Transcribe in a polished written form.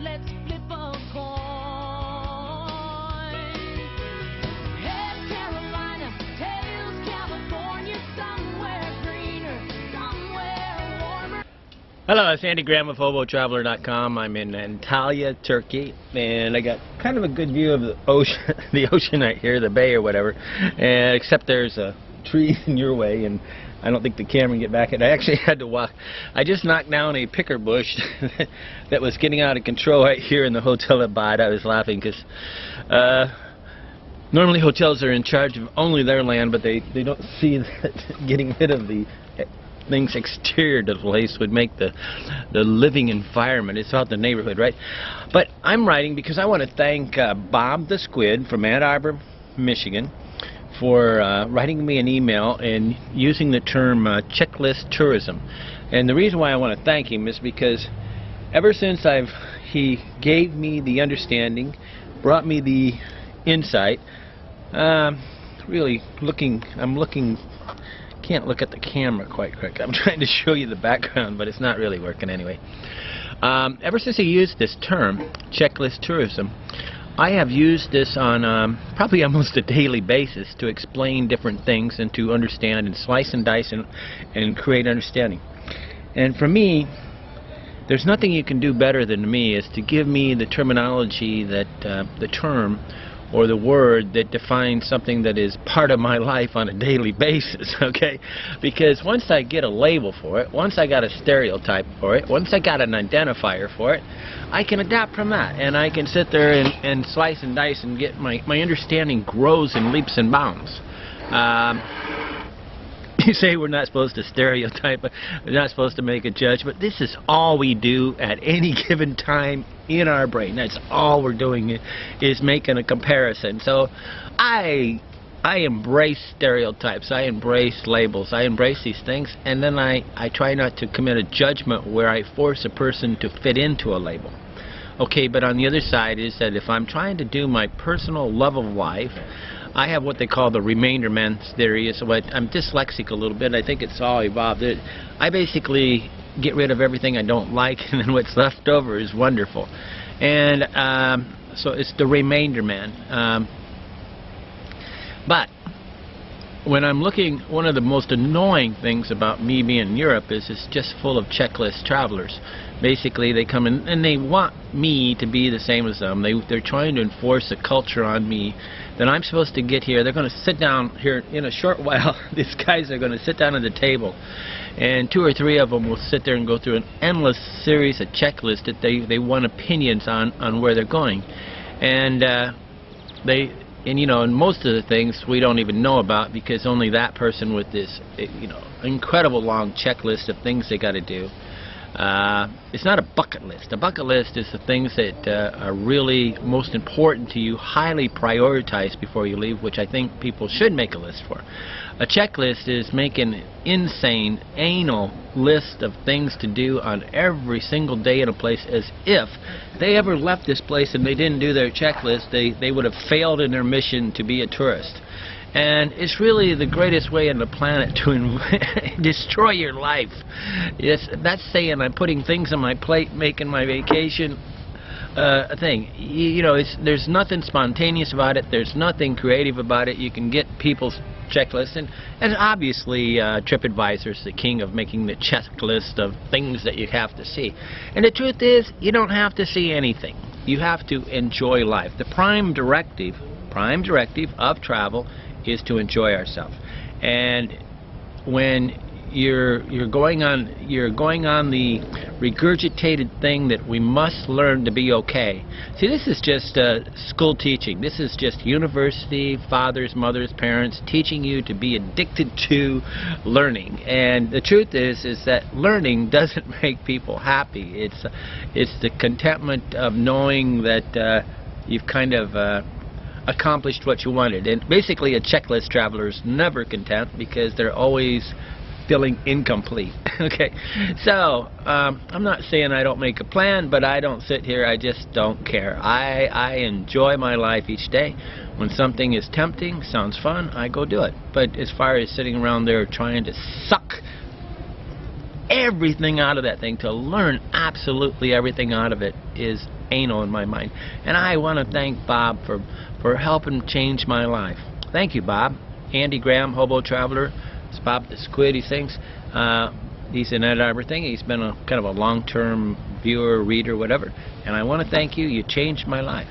let's flip a coin. Head Carolina, tails California, somewhere greener, somewhere warmer. Hello, it's Andy Graham of hoboontheroad.com. I'm in Antalya, Turkey, and I got kind of a good view of the ocean, the ocean right here, the bay or whatever. And except there's a tree in your way, and I don't think the camera can get back. And I actually had to walk. I just knocked down a picker bush that was getting out of control right here in the hotel at Bad. I was laughing because normally hotels are in charge of only their land, but they don't see that getting rid of the things exterior to the place would make the living environment. It's about the neighborhood, right? But I'm writing because I want to thank Bob the Squid from Arbor, Michigan, for writing me an email and using the term checklist tourism. And the reason why I want to thank him is because ever since he gave me the understanding, brought me the insight, really I'm looking, can't look at the camera quite correctly. I'm trying to show you the background, but it's not really working anyway. Ever since he used this term, checklist tourism, I have used this on probably almost a daily basis to explain different things and to understand and slice and dice and create understanding. And for me, there's nothing you can do better than me is to give me the terminology that the term or the word that defines something that is part of my life on a daily basis, okay? Because once I get a label for it, once I got a stereotype for it, once I got an identifier for it, I can adapt from that, and I can sit there and slice and dice and get my understanding grows in leaps and bounds. You say we're not supposed to stereotype, we're not supposed to make a judgment. This is all we do at any given time in our brain. That's all we're doing is making a comparison. So I embrace stereotypes, I embrace labels, I embrace these things, and then I try not to commit a judgment where I force a person to fit into a label. Okay, but on the other side is that if I'm trying to do my personal love of life, I have what they call the remainder man theory. Is what I'm dyslexic a little bit. I think it's all evolved. I basically get rid of everything I don't like, and then what's left over is wonderful. And so it's the remainder man. But when I'm looking, one of the most annoying things about me being in Europe is it's just full of checklist travelers. Basically, they come in and they want me to be the same as them. They're trying to enforce a culture on me that I'm supposed to get here. They're going to sit down here in a short while. These guys are going to sit down at the table, and 2 or 3 of them will sit there and go through an endless series of checklists that they want opinions on where they're going. And you know, and most of the things we don't even know about because only that person with this, you know, incredible long checklist of things they got to do. It's not a bucket list. A bucket list is the things that are really most important to you, highly prioritized before you leave, which I think people should make a list for. A checklist is making an insane, anal list of things to do on every single day in a place, as if they ever left this place and they didn't do their checklist, they would have failed in their mission to be a tourist. And it's really the greatest way on the planet to destroy your life. Yes, that's saying I'm putting things on my plate, making my vacation a thing. You know, there's nothing spontaneous about it. There's nothing creative about it. You can get people's checklists, and obviously TripAdvisor's the king of making the checklist of things that you have to see. And the truth is, you don't have to see anything. You have to enjoy life. The prime directive of travel is to enjoy ourselves. And when you're going on the regurgitated thing that we must learn to be okay. See, this is just school teaching. This is just university, fathers, mothers, parents teaching you to be addicted to learning. And the truth is that learning doesn't make people happy. It's the contentment of knowing that you've kind of accomplished what you wanted. And basically a checklist traveler is never content because they're always feeling incomplete. Okay, so I'm not saying I don't make a plan, but I don't sit here, I just don't care. I enjoy my life each day. When something is tempting, sounds fun, I go do it. But as far as sitting around there trying to suck everything out of that thing, to learn absolutely everything out of it is anal in my mind. And I want to thank Bob for helping change my life. Thank you, Bob. Andy Graham, Hobo Traveler. It's Bob the Squid, he thinks. He's an Ed Arbor thing. He's been a kind of a long-term viewer, reader, whatever. And I want to thank you. You changed my life.